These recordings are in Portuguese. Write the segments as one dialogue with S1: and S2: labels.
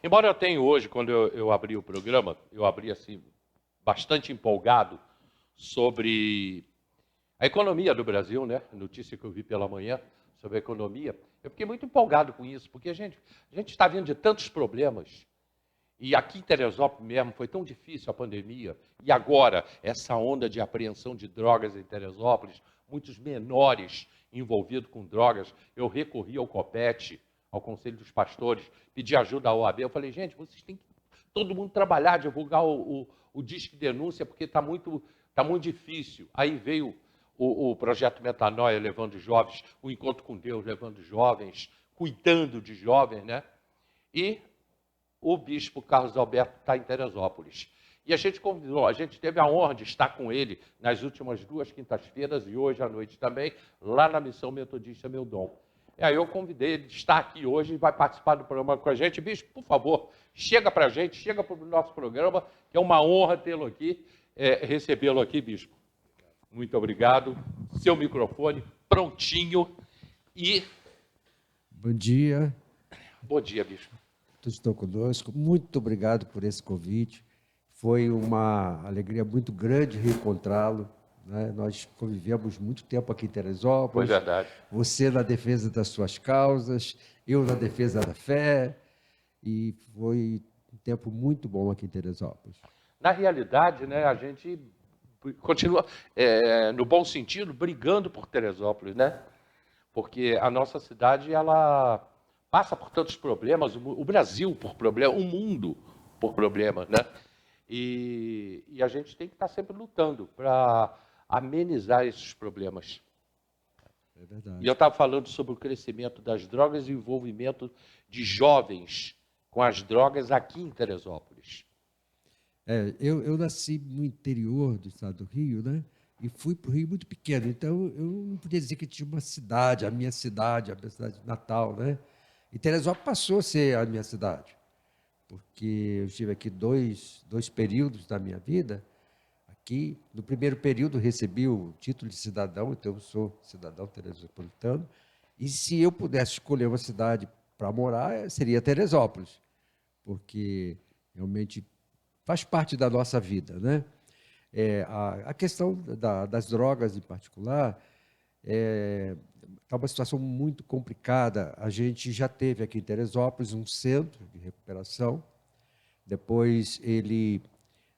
S1: Embora eu tenha hoje, quando eu abri o programa, eu abri assim, bastante empolgado sobre a economia do Brasil, né? Notícia que eu vi pela manhã sobre a economia. Eu fiquei muito empolgado com isso, porque a gente está vindo de tantos problemas. E aqui em Teresópolis mesmo foi tão difícil a pandemia. E agora, essa onda de apreensão de drogas em Teresópolis, muitos menores envolvidos com drogas. Eu recorri ao COPET, ao Conselho dos Pastores, pedi ajuda à OAB. Eu falei, gente, vocês têm que todo mundo trabalhar, divulgar o Disque Denúncia, porque tá muito difícil. Aí veio o projeto Metanoia, levando jovens, o Encontro com Deus, levando jovens, cuidando de jovens, né? E o bispo Carlos Alberto está em Teresópolis. E a gente convidou, a gente teve a honra de estar com ele nas últimas 2 quintas-feiras e hoje à noite também, lá na Missão Metodista Meu Dom. E aí eu convidei ele de estar aqui hoje e vai participar do programa com a gente. Bispo, por favor, chega para a gente, chega para o nosso programa, que é uma honra tê-lo aqui, recebê-lo aqui, bispo. Muito obrigado. Seu microfone prontinho e...
S2: Bom dia.
S1: Bom dia, bispo.
S2: Todos estão conosco. Muito obrigado por esse convite. Foi uma alegria muito grande reencontrá-lo, né? Nós convivemos muito tempo aqui em Teresópolis.
S1: Foi verdade.
S2: Você na defesa das suas causas, eu na defesa da fé. E foi um tempo muito bom aqui em Teresópolis.
S1: Na realidade, né, a gente continua, no bom sentido, brigando por Teresópolis, né? Porque a nossa cidade, ela passa por tantos problemas, o Brasil por problemas, o mundo por problemas, né? E a gente tem que estar sempre lutando para amenizar esses problemas.
S2: É verdade.
S1: E eu estava falando sobre o crescimento das drogas e o envolvimento de jovens com as drogas aqui em Teresópolis.
S2: Eu nasci no interior do estado do Rio, né? E fui para o Rio muito pequeno, então eu não podia dizer que tinha uma cidade, a minha cidade natal, né? E Teresópolis passou a ser a minha cidade, porque eu estive aqui dois períodos da minha vida. Aqui, no primeiro período, recebi o título de cidadão, então eu sou cidadão teresopolitano, e se eu pudesse escolher uma cidade para morar, seria Teresópolis, porque realmente faz parte da nossa vida, né? A questão das drogas, em particular, está uma situação muito complicada. A gente já teve aqui em Teresópolis um centro de recuperação, depois ele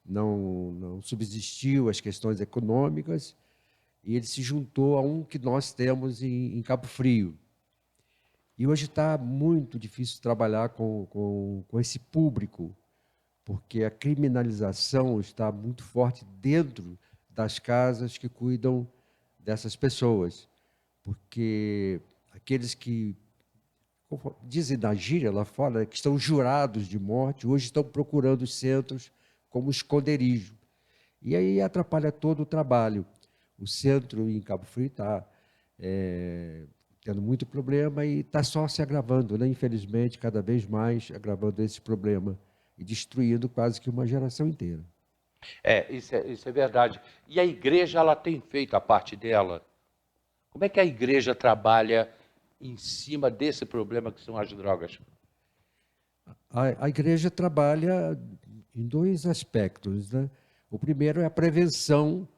S2: não subsistiu as questões econômicas, e ele se juntou a um que nós temos em Cabo Frio. E hoje está muito difícil trabalhar com esse público, porque a criminalização está muito forte dentro das casas que cuidam dessas pessoas. Porque aqueles que, como dizem na gíria lá fora, que estão jurados de morte, hoje estão procurando os centros como esconderijo. E aí atrapalha todo o trabalho. O centro em Cabo Frio está tendo muito problema e está só se agravando, né? Infelizmente, cada vez mais agravando esse problema e destruindo quase que uma geração inteira.
S1: Isso é verdade. E a igreja, ela tem feito a parte dela. Como é que a igreja trabalha em cima desse problema que são as drogas?
S2: A igreja trabalha em 2 aspectos, né? O primeiro é a prevenção,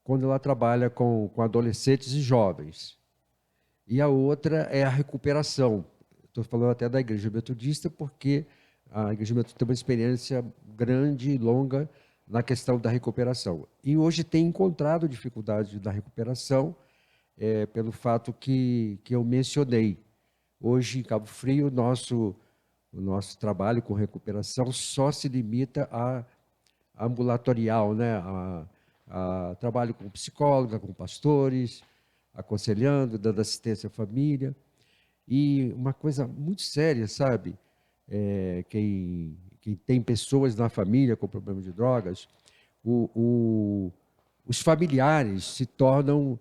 S2: quando ela trabalha com adolescentes e jovens. E a outra é a recuperação. Estou falando até da Igreja Metodista, porque a Igreja Metodista tem uma experiência grande e longa na questão da recuperação. E hoje tem encontrado dificuldade na recuperação, pelo fato que eu mencionei. Hoje, em Cabo Frio, o nosso trabalho com recuperação só se limita a ambulatorial, né? a trabalho com psicóloga, com pastores, aconselhando, dando assistência à família. E uma coisa muito séria, sabe? Quem tem pessoas na família com problema de drogas, os familiares se tornam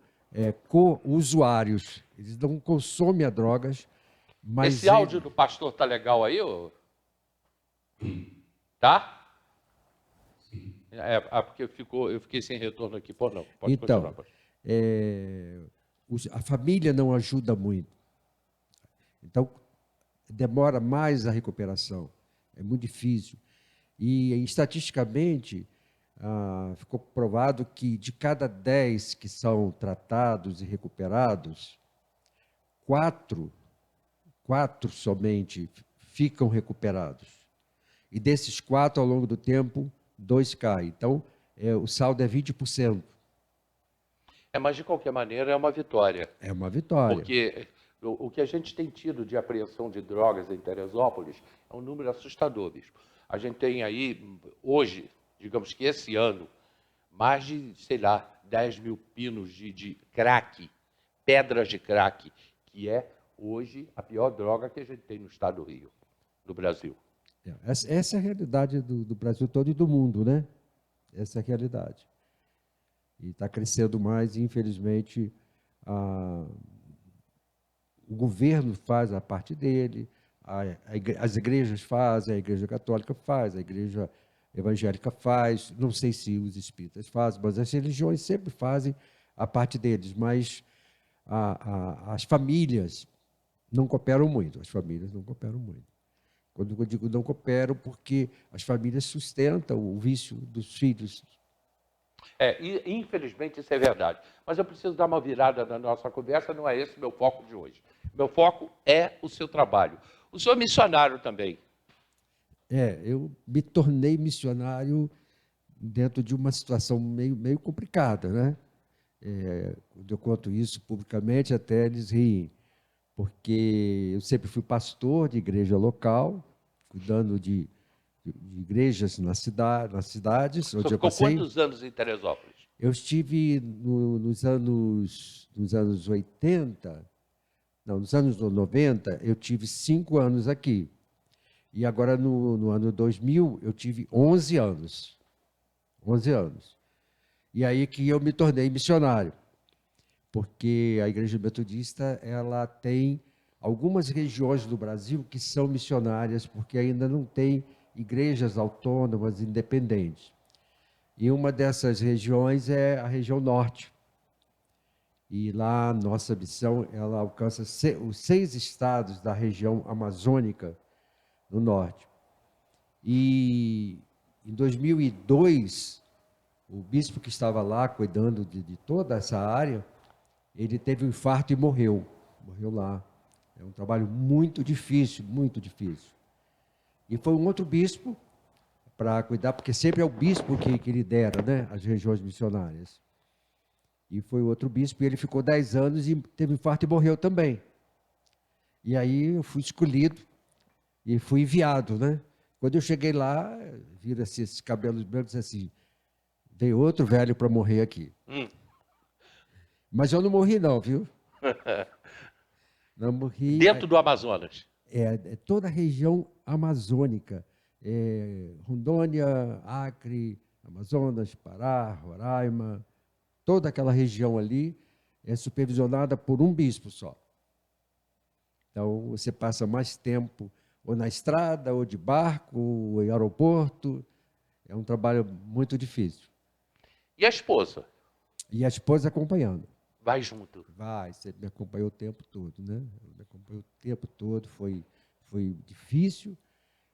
S2: co-usuários. Eles não consomem as drogas, mas...
S1: Esse áudio do pastor tá legal aí? Ou... Tá? Porque eu fiquei sem retorno aqui. Pô, não, pode
S2: então,
S1: continuar.
S2: A família não ajuda muito. Então, demora mais a recuperação. É muito difícil. E, estatisticamente, ficou provado que de cada 10 que são tratados e recuperados, quatro, quatro somente ficam recuperados. E desses quatro, ao longo do tempo, 2 caem. Então, o saldo é 20%.
S1: Mas de qualquer maneira é uma vitória,
S2: É uma vitória.
S1: porque o que a gente tem tido de apreensão de drogas em Teresópolis é um número assustador, bispo. A gente tem aí, hoje, digamos que esse ano, mais de, sei lá, 10 mil pinos de crack, pedras de crack, que é hoje a pior droga que a gente tem no estado do Rio, no Brasil.
S2: Essa é a realidade do Brasil todo e do mundo, né? Essa é a realidade. E está crescendo mais, e, infelizmente, o governo faz a parte dele, as igrejas fazem, a igreja católica faz, a igreja evangélica faz, não sei se os espíritas fazem, mas as religiões sempre fazem a parte deles, mas as famílias não cooperam muito, as famílias não cooperam muito. Quando eu digo não cooperam, porque as famílias sustentam o vício dos filhos.
S1: Infelizmente isso é verdade. Mas eu preciso dar uma virada na nossa conversa, não é esse o meu foco de hoje. Meu foco é o seu trabalho. O senhor é missionário também.
S2: Eu me tornei missionário dentro de uma situação meio complicada, né? Quando eu conto isso publicamente, até eles riem, porque eu sempre fui pastor de igreja local, cuidando de igrejas nas cidades
S1: O
S2: onde
S1: senhor
S2: eu
S1: ficou
S2: passei.
S1: quantos anos em Teresópolis?
S2: Eu estive nos anos 80, não, nos anos 90, eu tive 5 anos aqui. E agora, no ano 2000, eu tive 11 anos. 11 anos. E aí que eu me tornei missionário, porque a Igreja Metodista ela tem algumas regiões do Brasil que são missionárias, porque ainda não tem igrejas autônomas independentes. E uma dessas regiões é a região norte. E lá a nossa missão ela alcança os 6 estados da região amazônica no norte. E em 2002, o bispo que estava lá cuidando de toda essa área, ele teve um infarto e morreu. Morreu lá. É um trabalho muito difícil, muito difícil. E foi um outro bispo para cuidar, porque sempre é o bispo que lidera, né, as regiões missionárias. E foi outro bispo, e ele ficou 10 anos e teve um infarto e morreu também. E aí eu fui escolhido e fui enviado, né? Quando eu cheguei lá, viram assim, esses cabelos brancos assim, veio outro velho para morrer aqui. Mas eu não morri não, viu? Não morri.
S1: Dentro do Amazonas.
S2: Toda a região amazônica, Rondônia, Acre, Amazonas, Pará, Roraima, toda aquela região ali é supervisionada por um bispo só. Então, você passa mais tempo ou na estrada, ou de barco, ou em aeroporto. É um trabalho muito difícil.
S1: E a esposa?
S2: E a esposa acompanhando.
S1: Vai junto?
S2: Vai, você me acompanhou o tempo todo, né? Me acompanhou o tempo todo, foi difícil,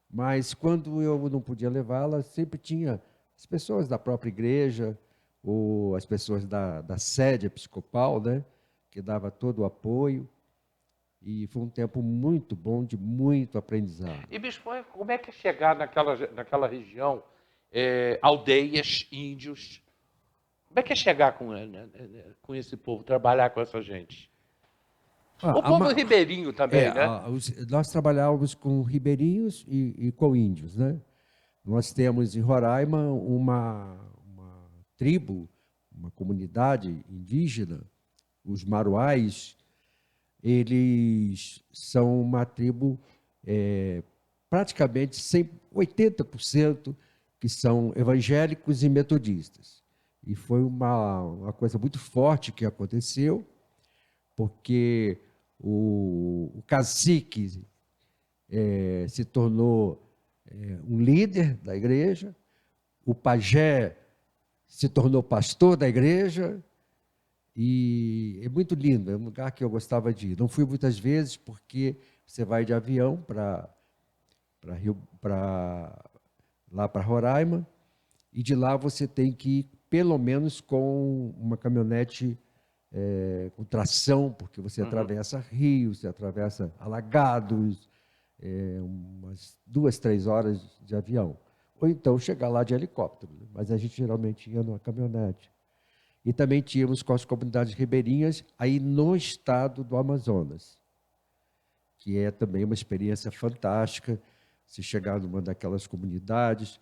S2: mas quando eu não podia levá-la, sempre tinha as pessoas da própria igreja, ou as pessoas da sede episcopal, né? Que dava todo o apoio. E foi um tempo muito bom, de muito aprendizado.
S1: E, bispo, como é que é chegar naquela região, aldeias, índios? Como é que é chegar com esse povo, trabalhar com essa gente? O povo ribeirinho também, né?
S2: Nós trabalhávamos com ribeirinhos e com índios, né? Nós temos em Roraima uma tribo, uma comunidade indígena, os Maruais. Eles são uma tribo praticamente 80% que são evangélicos e metodistas. E foi uma coisa muito forte que aconteceu, porque o cacique se tornou um líder da igreja, o pajé se tornou pastor da igreja, e é muito lindo, é um lugar que eu gostava de ir. Não fui muitas vezes, porque você vai de avião para lá para Roraima, e de lá você tem que ir pelo menos com uma caminhonete com tração, porque você atravessa rios, você atravessa alagados, umas 2, 3 horas de avião. Ou então chegar lá de helicóptero, né? Mas a gente geralmente ia numa caminhonete. E também tínhamos com as comunidades ribeirinhas aí no estado do Amazonas, que é também uma experiência fantástica. Você chegar numa daquelas comunidades,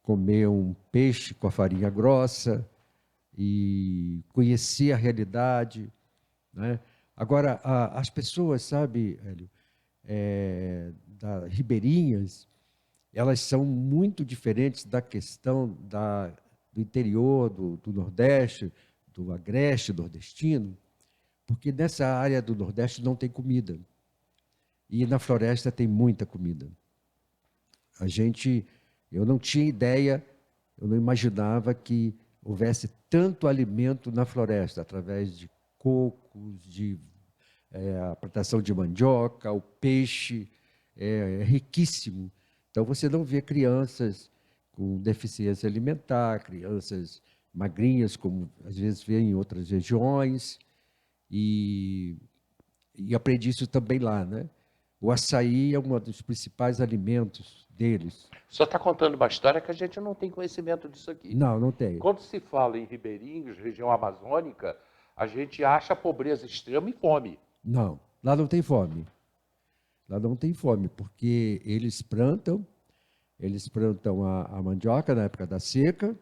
S2: comer um peixe com a farinha grossa e conhecer a realidade, né? Agora, as pessoas, sabe, Hélio, ribeirinhas, elas são muito diferentes da questão do interior, do Nordeste, do agreste nordestino, porque nessa área do Nordeste não tem comida. E na floresta tem muita comida. Eu não tinha ideia, eu não imaginava que houvesse tanto alimento na floresta, através de cocos, a plantação de mandioca, o peixe, é riquíssimo. Então, você não vê crianças com deficiência alimentar, crianças magrinhas, como às vezes vê em outras regiões, e aprendi isso também lá, né? O açaí é um dos principais alimentos deles.
S1: Só está contando uma história que a gente não tem conhecimento disso aqui.
S2: Não tem.
S1: Quando se fala em ribeirinhos, região amazônica, a gente acha pobreza extrema e fome.
S2: Não, lá não tem fome. Lá não tem fome, porque eles plantam a mandioca na época da seca,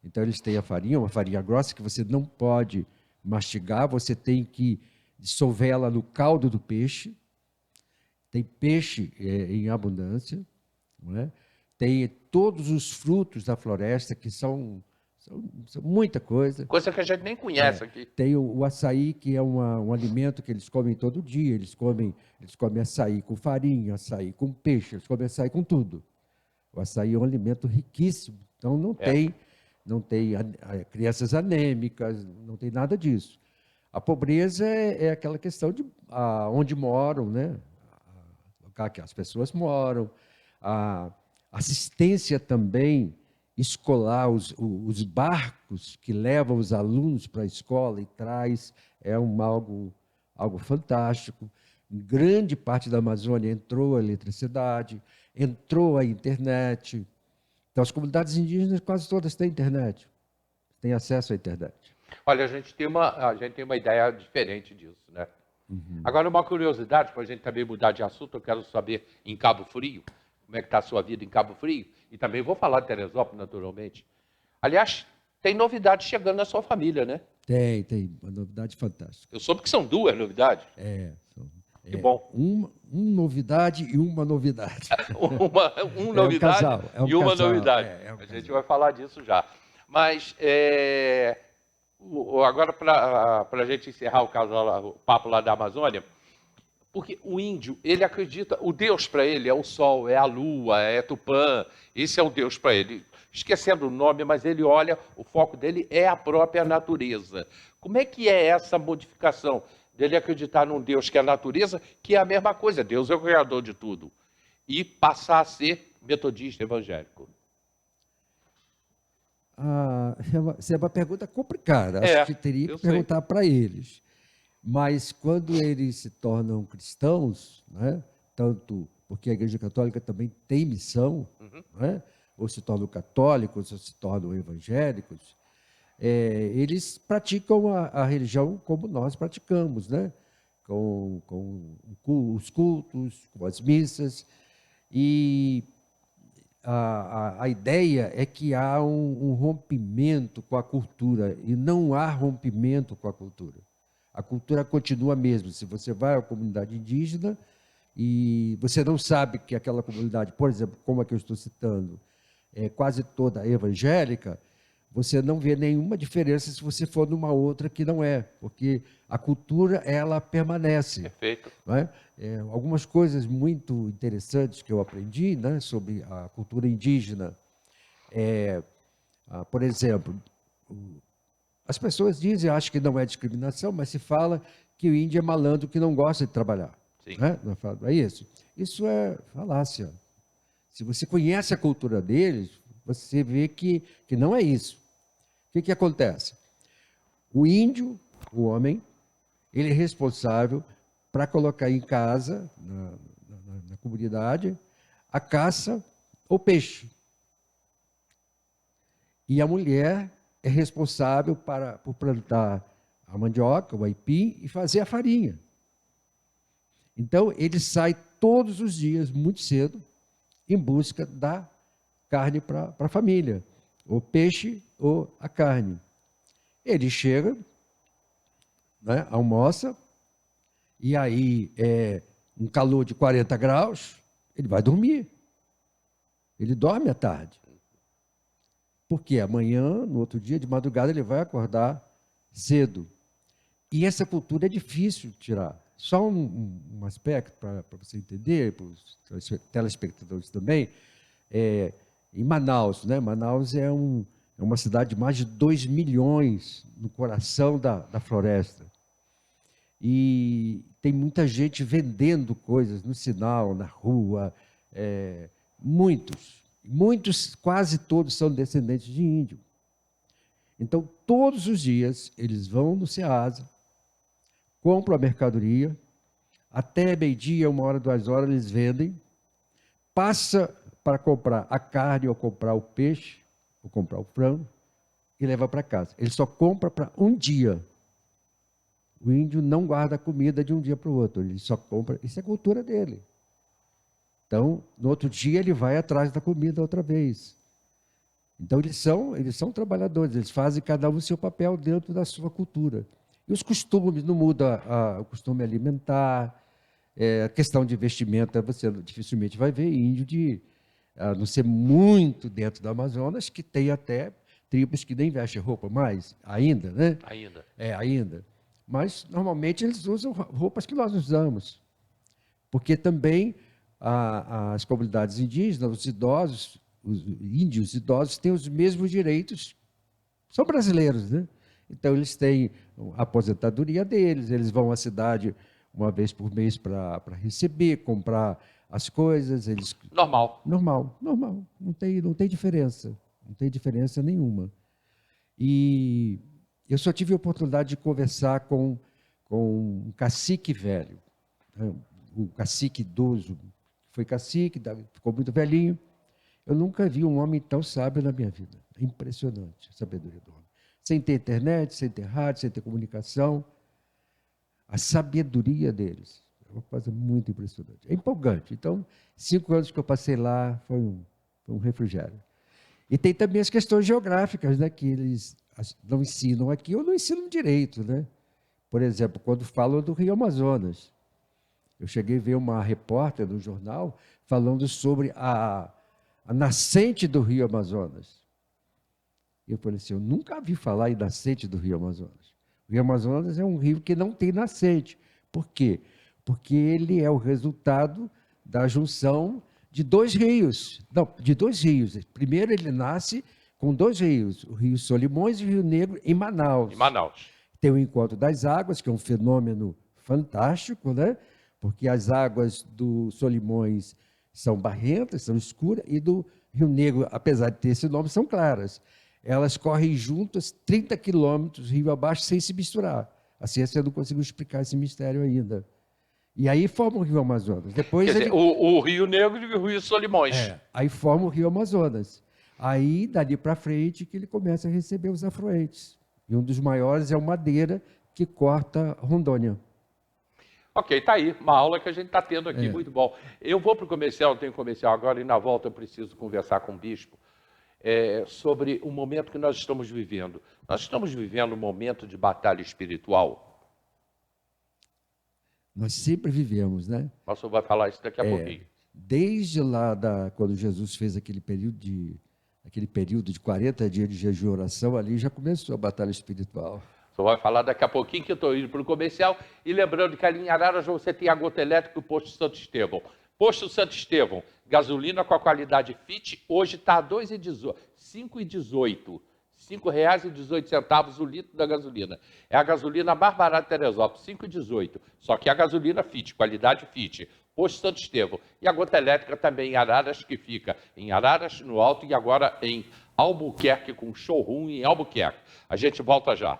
S2: então eles têm a farinha, uma farinha grossa que você não pode mastigar, você tem que dissolver ela no caldo do peixe. Tem peixe em abundância, não é? Tem todos os frutos da floresta, que são muita coisa.
S1: Coisa que a gente nem conhece aqui.
S2: Tem o açaí, que é um alimento que eles comem todo dia. Eles comem açaí com farinha, açaí com peixe, eles comem açaí com tudo. O açaí é um alimento riquíssimo. Então, não tem crianças anêmicas, não tem nada disso. A pobreza é aquela questão de onde moram, né? O lugar que as pessoas moram. A assistência também escolar, os barcos que levam os alunos para a escola e traz, algo fantástico. Em grande parte da Amazônia entrou a eletricidade, entrou a internet. Então, as comunidades indígenas quase todas têm internet, têm acesso à internet.
S1: Olha, a gente tem uma ideia diferente disso, né? Agora, uma curiosidade, para a gente também mudar de assunto, eu quero saber, em Cabo Frio, como é que está a sua vida em Cabo Frio, e também vou falar de Teresópolis, naturalmente. Aliás, tem novidade chegando na sua família, né?
S2: Tem, uma novidade fantástica.
S1: Eu soube que são 2 novidades. Que bom.
S2: Uma novidade e uma novidade.
S1: Uma novidade e uma novidade. A gente vai falar disso já. Mas, agora, para a gente encerrar o papo lá da Amazônia, porque o índio, ele acredita, o Deus para ele é o sol, é a lua, é Tupã, esse é o Deus para ele. Esquecendo o nome, mas ele olha, o foco dele é a própria natureza. Como é que é essa modificação dele acreditar num Deus que é a natureza, que é a mesma coisa, Deus é o criador de tudo, e passar a ser metodista evangélico?
S2: Essa é uma pergunta complicada, acho que teria que perguntar para eles. Mas quando eles se tornam cristãos, né, tanto porque a Igreja Católica também tem missão, né, ou se tornam católicos, ou se tornam evangélicos, eles praticam a religião como nós praticamos, né, com os cultos, com as missas, e a ideia é que há um rompimento com a cultura, e não há rompimento com a cultura. A cultura continua mesmo. Se você vai à comunidade indígena e você não sabe que aquela comunidade, por exemplo, como a que eu estou citando, é quase toda evangélica, você não vê nenhuma diferença se você for numa outra que não é, porque a cultura, ela permanece.
S1: Perfeito.
S2: Não é? Algumas coisas muito interessantes que eu aprendi, né, sobre a cultura indígena. Por exemplo, as pessoas dizem, acho que não é discriminação, mas se fala que o índio é malandro que não gosta de trabalhar.
S1: Sim.
S2: Né? Não é isso? Isso é falácia. Se você conhece a cultura deles, você vê que não é isso. O que acontece? O índio, o homem, ele é responsável para colocar em casa, na comunidade, a caça ou peixe. E a mulher é responsável por plantar a mandioca, o aipim e fazer a farinha. Então, ele sai todos os dias, muito cedo, em busca da carne para a família, ou peixe ou a carne. Ele chega, né, almoça, e aí um calor de 40 graus, ele vai dormir. Ele dorme à tarde. Porque amanhã, no outro dia, de madrugada, ele vai acordar cedo. E essa cultura é difícil tirar. Só um aspecto para você entender, para os telespectadores também, em Manaus, né? Manaus é uma cidade de mais de 2 milhões no coração da floresta. E tem muita gente vendendo coisas no sinal, na rua, muitos, quase todos são descendentes de índio. Então, todos os dias, eles vão no Ceasa, compram a mercadoria, até meio-dia, 1h, 2h, eles vendem, passa para comprar a carne, ou comprar o peixe, ou comprar o frango, e leva para casa. Ele só compra para um dia. O índio não guarda a comida de um dia para o outro, ele só compra, isso é a cultura dele. Então, no outro dia, ele vai atrás da comida outra vez. Então, eles são trabalhadores, eles fazem cada um o seu papel dentro da sua cultura. E os costumes, não muda o costume alimentar, a questão de vestimenta, você dificilmente vai ver índio a não ser muito dentro do Amazonas, que tem até tribos que nem vestem roupa mais, ainda, né?
S1: Ainda.
S2: Ainda. Mas, normalmente, eles usam roupas que nós usamos. Porque também as comunidades indígenas, os idosos, os índios idosos, têm os mesmos direitos, são brasileiros, né? Então, eles têm a aposentadoria deles, eles vão à cidade uma vez por mês para receber, comprar as coisas.
S1: Normal.
S2: Normal. Não tem diferença. Não tem diferença nenhuma. E eu só tive a oportunidade de conversar com um cacique velho, né? Um cacique idoso, foi cacique, ficou muito velhinho. Eu nunca vi um homem tão sábio na minha vida. É impressionante a sabedoria do homem. Sem ter internet, sem ter rádio, sem ter comunicação. A sabedoria deles é uma coisa muito impressionante. É empolgante. Então, 5 anos que eu passei lá foi um refrigério. E tem também as questões geográficas, né, que eles não ensinam aqui ou não ensinam direito, né? Por exemplo, quando falam do Rio Amazonas. Eu cheguei a ver uma repórter no jornal falando sobre a nascente do Rio Amazonas. Eu falei assim, eu nunca vi falar em nascente do Rio Amazonas. O Rio Amazonas é um rio que não tem nascente. Por quê? Porque ele é o resultado da junção de 2 rios. Não, de 2 rios. Primeiro ele nasce com 2 rios, o Rio Solimões e o Rio Negro, em Manaus.
S1: Em Manaus.
S2: Tem o Encontro das Águas, que é um fenômeno fantástico, né? Porque as águas do Solimões são barrentas, são escuras, e do Rio Negro, apesar de ter esse nome, são claras. Elas correm juntas 30 quilômetros rio abaixo sem se misturar. A ciência não conseguiu explicar esse mistério ainda. E aí forma o Rio Amazonas. Depois
S1: Quer dizer, o Rio Negro e o Rio Solimões.
S2: Aí forma o Rio Amazonas. Aí, dali para frente, que ele começa a receber os afluentes. E um dos maiores é o Madeira, que corta Rondônia.
S1: Ok, está aí, uma aula que a gente está tendo aqui, muito bom. Eu vou para o comercial, tenho comercial agora, e na volta eu preciso conversar com o bispo sobre o momento que nós estamos vivendo. Nós estamos vivendo um momento de batalha espiritual.
S2: Nós sempre vivemos, né?
S1: O senhor vai falar isso daqui a pouquinho.
S2: Desde lá, quando Jesus fez aquele período de 40 dias de jejum e oração, ali já começou a batalha espiritual.
S1: O senhor vai falar daqui a pouquinho, que eu estou indo para o comercial. E lembrando que ali em Araras você tem a gota elétrica do Posto Santo Estevão. Posto Santo Estevão, gasolina com a qualidade Fit, hoje está a 5,18. R$ 5,18 o litro da gasolina. É a gasolina mais barata de Teresópolis, 5,18. Só que a gasolina Fit, qualidade Fit. Posto Santo Estevão. E a gota elétrica também em Araras, que fica em Araras, no Alto, e agora em Albuquerque, com showroom em Albuquerque. A gente volta já.